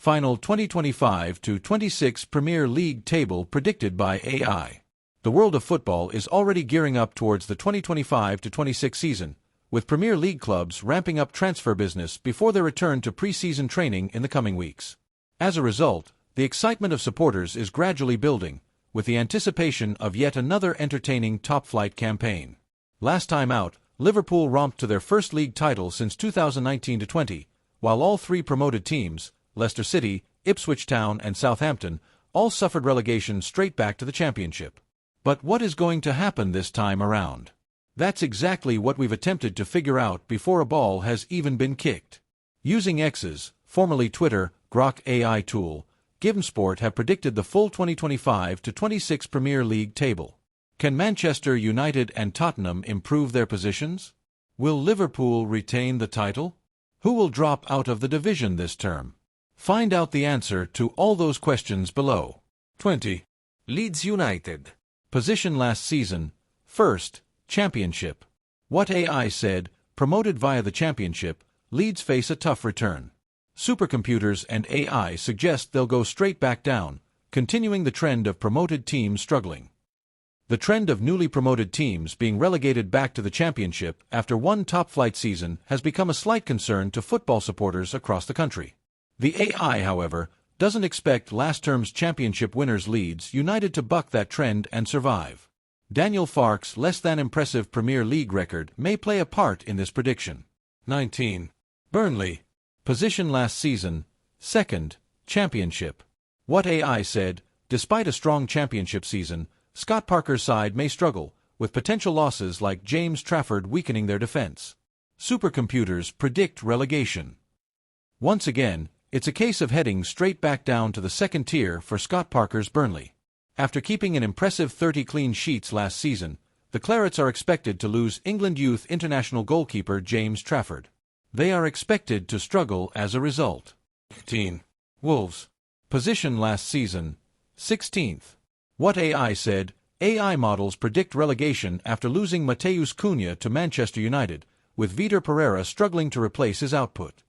Final 2025-26 Premier League table predicted by AI. The world of football is already gearing up towards the 2025-26 season, with Premier League clubs ramping up transfer business before their return to pre-season training in the coming weeks. As a result, the excitement of supporters is gradually building, with the anticipation of yet another entertaining top-flight campaign. Last time out, Liverpool romped to their first league title since 2019-20, while all three promoted teams, Leicester City, Ipswich Town and Southampton, all suffered relegation straight back to the Championship. But what is going to happen this time around? That's exactly what we've attempted to figure out before a ball has even been kicked. Using X's, formerly Twitter, Grok AI tool, GivenSport have predicted the full 2025-26 Premier League table. Can Manchester United and Tottenham improve their positions? Will Liverpool retain the title? Who will drop out of the division this term? Find out the answer to all those questions below. 20. Leeds United. Position last season, first, Championship. What AI said, promoted via the Championship, Leeds face a tough return. Supercomputers and AI suggest they'll go straight back down, continuing the trend of promoted teams struggling. The trend of newly promoted teams being relegated back to the Championship after one top-flight season has become a slight concern to football supporters across the country. The AI, however, doesn't expect last term's Championship winners Leeds United to buck that trend and survive. Daniel Farke's less-than-impressive Premier League record may play a part in this prediction. 19. Burnley. Position last season, second, Championship. What AI said, despite a strong Championship season, Scott Parker's side may struggle, with potential losses like James Trafford weakening their defense. Supercomputers predict relegation. Once again, it's a case of heading straight back down to the second tier for Scott Parker's Burnley. After keeping an impressive 30 clean sheets last season, the Clarets are expected to lose England youth international goalkeeper James Trafford. They are expected to struggle as a result. 18. Wolves. Position last season, 16th. What AI said, AI models predict relegation after losing Matheus Cunha to Manchester United, with Vitor Pereira struggling to replace his output.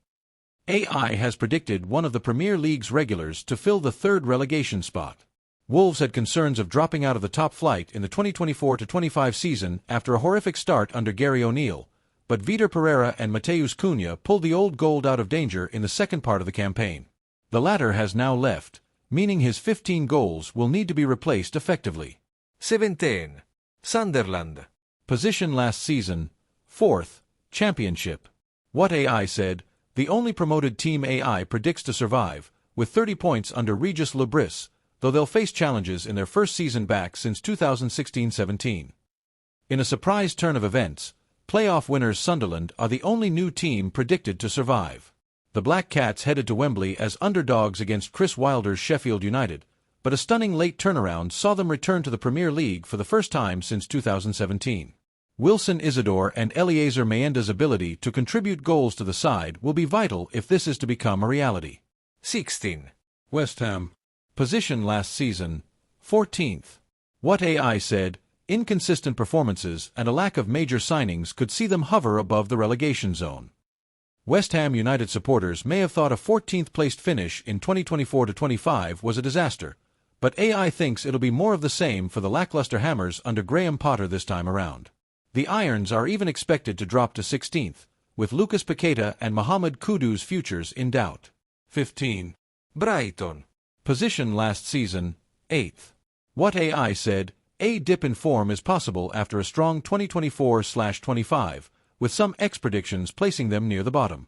AI has predicted one of the Premier League's regulars to fill the third relegation spot. Wolves had concerns of dropping out of the top flight in the 2024-25 season after a horrific start under Gary O'Neill, but Vitor Pereira and Matheus Cunha pulled the old gold out of danger in the second part of the campaign. The latter has now left, meaning his 15 goals will need to be replaced effectively. 17. Sunderland. Position last season, fourth, Championship. What AI said, the only promoted team AI predicts to survive, with 30 points under Regis Le Bris, though they'll face challenges in their first season back since 2016-17. In a surprise turn of events, playoff winners Sunderland are the only new team predicted to survive. The Black Cats headed to Wembley as underdogs against Chris Wilder's Sheffield United, but a stunning late turnaround saw them return to the Premier League for the first time since 2017. Wilson Isidore and Eliezer Mayenda's ability to contribute goals to the side will be vital if this is to become a reality. 16. West Ham. Position last season, 14th. What AI said, inconsistent performances and a lack of major signings could see them hover above the relegation zone. West Ham United supporters may have thought a 14th-placed finish in 2024-25 was a disaster, but AI thinks it'll be more of the same for the lackluster Hammers under Graham Potter this time around. The Irons are even expected to drop to 16th, with Lucas Paqueta and Mohamed Kudus' futures in doubt. 15. Brighton. Position last season, 8th. What AI said, a dip in form is possible after a strong 2024-25, with some X-predictions placing them near the bottom.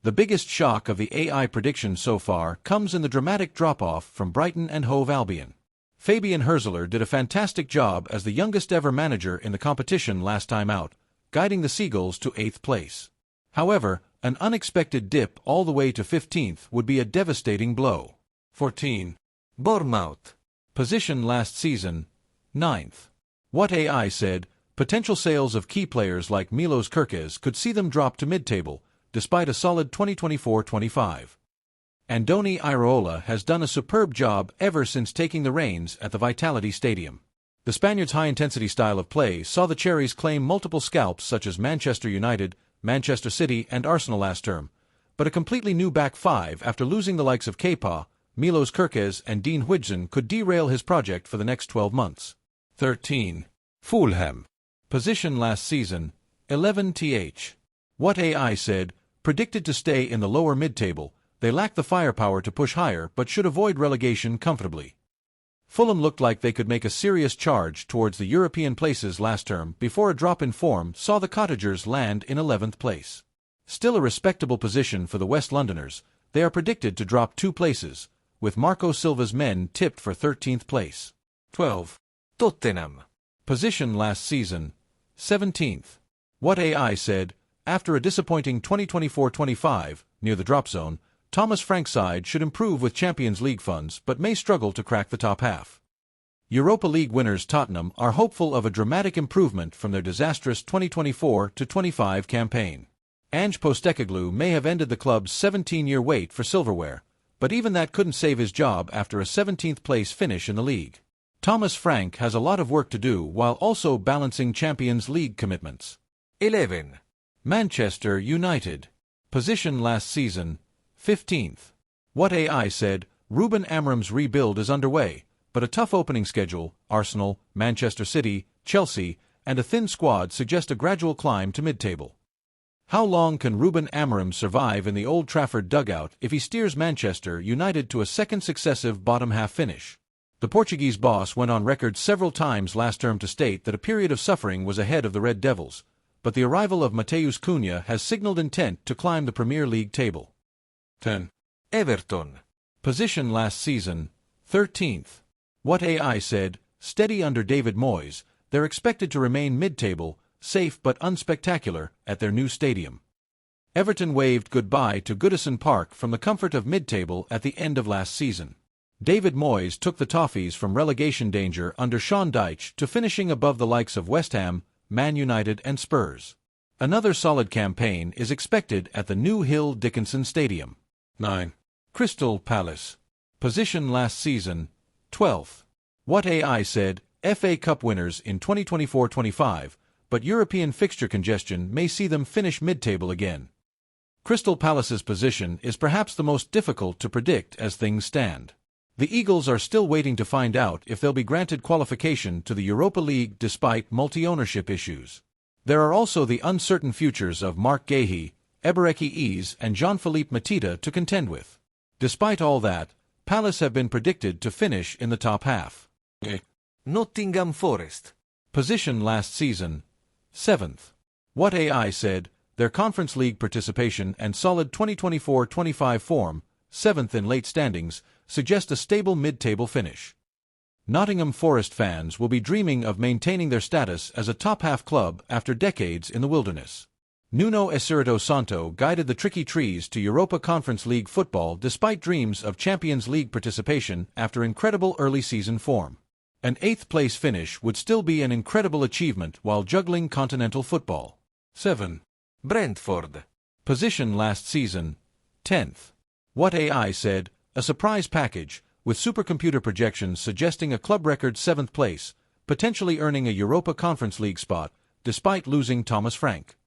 The biggest shock of the AI prediction so far comes in the dramatic drop-off from Brighton and Hove Albion. Fabian Hürzeler did a fantastic job as the youngest-ever manager in the competition last time out, guiding the Seagulls to 8th place. However, an unexpected dip all the way to 15th would be a devastating blow. 14. Bournemouth. Position last season, 9th. What AI said, potential sales of key players like Milos Kerkez could see them drop to mid-table, despite a solid 2024-25. Andoni Iraola has done a superb job ever since taking the reins at the Vitality Stadium. The Spaniards' high-intensity style of play saw the Cherries claim multiple scalps such as Manchester United, Manchester City and Arsenal last term, but a completely new back five after losing the likes of Kepa, Milos Kerkez and Dean Huijsen could derail his project for the next 12 months. 13. Fulham. Position last season, 11th. What AI said, predicted to stay in the lower mid-table, they lack the firepower to push higher but should avoid relegation comfortably. Fulham looked like they could make a serious charge towards the European places last term before a drop in form saw the Cottagers land in 11th place. Still a respectable position for the West Londoners, they are predicted to drop 2 places, with Marco Silva's men tipped for 13th place. 12. Tottenham. Position last season, 17th. What AI said, after a disappointing 2024-25, near the drop zone, Thomas Frank's side should improve with Champions League funds but may struggle to crack the top half. Europa League winners Tottenham are hopeful of a dramatic improvement from their disastrous 2024-25 campaign. Ange Postecoglou may have ended the club's 17-year wait for silverware, but even that couldn't save his job after a 17th place finish in the league. Thomas Frank has a lot of work to do while also balancing Champions League commitments. 11. Manchester United. Position last season, 15th. What AI said, Ruben Amorim's rebuild is underway, but a tough opening schedule, Arsenal, Manchester City, Chelsea, and a thin squad suggest a gradual climb to mid-table. How long can Ruben Amorim survive in the Old Trafford dugout if he steers Manchester United to a second successive bottom-half finish? The Portuguese boss went on record several times last term to state that a period of suffering was ahead of the Red Devils, but the arrival of Mateus Cunha has signaled intent to climb the Premier League table. 10. Everton. Position last season, 13th. What AI said, steady under David Moyes, they're expected to remain mid-table, safe but unspectacular, at their new stadium. Everton waved goodbye to Goodison Park from the comfort of mid-table at the end of last season. David Moyes took the Toffees from relegation danger under Sean Dyche to finishing above the likes of West Ham, Man United and Spurs. Another solid campaign is expected at the New Hill Dickinson Stadium. 9. Crystal Palace. Position last season, 12th. What AI said, FA Cup winners in 2024-25, but European fixture congestion may see them finish mid-table again. Crystal Palace's position is perhaps the most difficult to predict as things stand. The Eagles are still waiting to find out if they'll be granted qualification to the Europa League despite multi-ownership issues. There are also the uncertain futures of Mark Guéhi, Ebereki Eze and Jean-Philippe Matita to contend with. Despite all that, Palace have been predicted to finish in the top half. Nottingham Forest. Position last season, 7th. What AI said, their Conference League participation and solid 2024-25 form, 7th in late standings, suggest a stable mid-table finish. Nottingham Forest fans will be dreaming of maintaining their status as a top-half club after decades in the wilderness. Nuno Espirito Santo guided the Tricky Trees to Europa Conference League football despite dreams of Champions League participation after incredible early season form. An 8th-place finish would still be an incredible achievement while juggling continental football. 7. Brentford. Position last season, 10th. What AI said, a surprise package, with supercomputer projections suggesting a club record 7th place, potentially earning a Europa Conference League spot, despite losing Thomas Frank.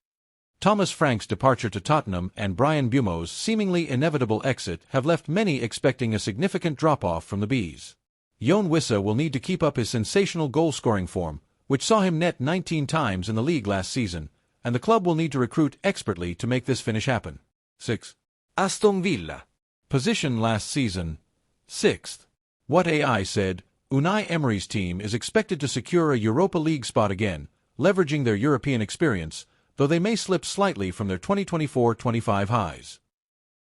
Thomas Frank's departure to Tottenham and Brian Bumo's seemingly inevitable exit have left many expecting a significant drop-off from the Bees. Yoane Wissa will need to keep up his sensational goal-scoring form, which saw him net 19 times in the league last season, and the club will need to recruit expertly to make this finish happen. 6. Aston Villa. Position last season, 6th. What AI said, Unai Emery's team is expected to secure a Europa League spot again, leveraging their European experience, though they may slip slightly from their 2024-25 highs.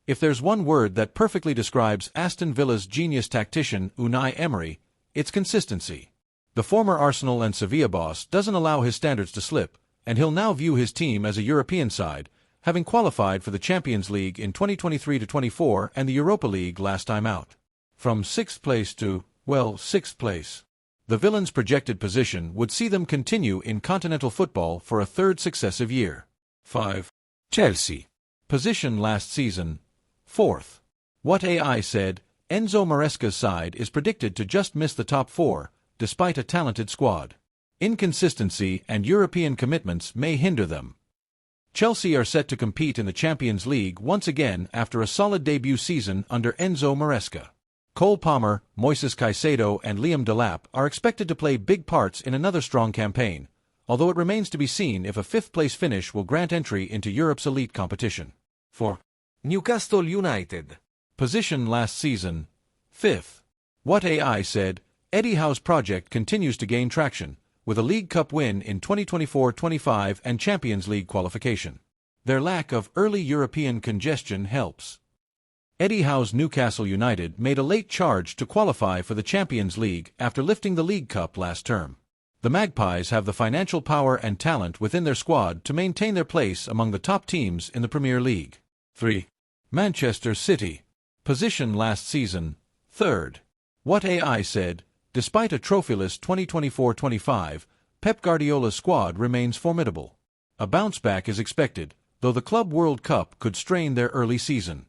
If there's one word that perfectly describes Aston Villa's genius tactician Unai Emery, it's consistency. The former Arsenal and Sevilla boss doesn't allow his standards to slip, and he'll now view his team as a European side, having qualified for the Champions League in 2023-24 and the Europa League last time out. From 6th place to, 6th place. The Villains' projected position would see them continue in continental football for a 3rd successive year. 5. Chelsea. Position last season, 4th. What AI said, Enzo Maresca's side is predicted to just miss the top 4, despite a talented squad. Inconsistency and European commitments may hinder them. Chelsea are set to compete in the Champions League once again after a solid debut season under Enzo Maresca. Cole Palmer, Moises Caicedo and Liam Delap are expected to play big parts in another strong campaign, although it remains to be seen if a fifth-place finish will grant entry into Europe's elite competition. For Newcastle United. Position last season, 5th. What AI said, Eddie Howe's project continues to gain traction, with a League Cup win in 2024-25 and Champions League qualification. Their lack of early European congestion helps. Eddie Howe's Newcastle United made a late charge to qualify for the Champions League after lifting the League Cup last term. The Magpies have the financial power and talent within their squad to maintain their place among the top teams in the Premier League. 3. Manchester City. Position last season, 3rd. What AI said, despite a trophyless 2024-25, Pep Guardiola's squad remains formidable. A bounce-back is expected, though the Club World Cup could strain their early season.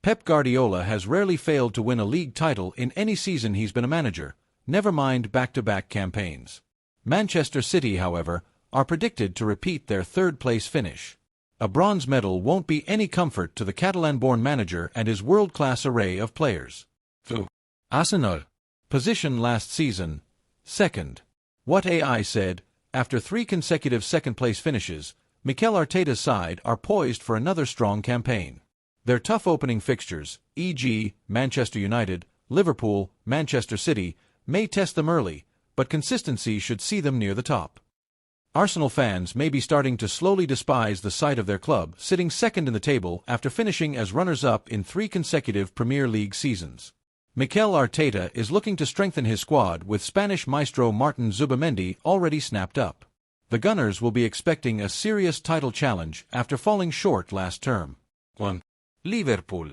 Pep Guardiola has rarely failed to win a league title in any season he's been a manager, never mind back-to-back campaigns. Manchester City, however, are predicted to repeat their third-place finish. A bronze medal won't be any comfort to the Catalan-born manager and his world-class array of players. 2. Arsenal. Position last season, 2nd. What AI said, after 3 consecutive second-place finishes, Mikel Arteta's side are poised for another strong campaign. Their tough opening fixtures, e.g., Manchester United, Liverpool, Manchester City, may test them early, but consistency should see them near the top. Arsenal fans may be starting to slowly despise the sight of their club sitting second in the table after finishing as runners-up in 3 consecutive Premier League seasons. Mikel Arteta is looking to strengthen his squad with Spanish maestro Martin Zubimendi already snapped up. The Gunners will be expecting a serious title challenge after falling short last term. 1. Liverpool.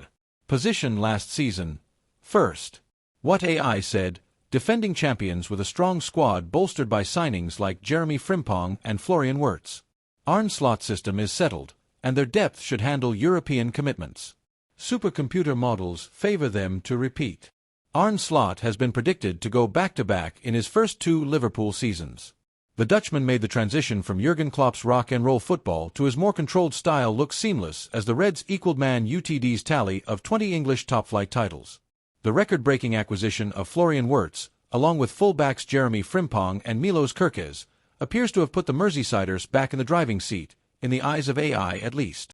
Position last season, 1st. What AI said, defending champions with a strong squad bolstered by signings like Jeremy Frimpong and Florian Wirtz. Arne Slot's system is settled, and their depth should handle European commitments. Supercomputer models favor them to repeat. Arne Slot has been predicted to go back-to-back in his first 2 Liverpool seasons. The Dutchman made the transition from Jurgen Klopp's rock-and-roll football to his more controlled style look seamless as the Reds equaled Man Utd's tally of 20 English top-flight titles. The record-breaking acquisition of Florian Wirtz, along with fullbacks Jeremy Frimpong and Milos Kerkez, appears to have put the Merseysiders back in the driving seat, in the eyes of AI at least.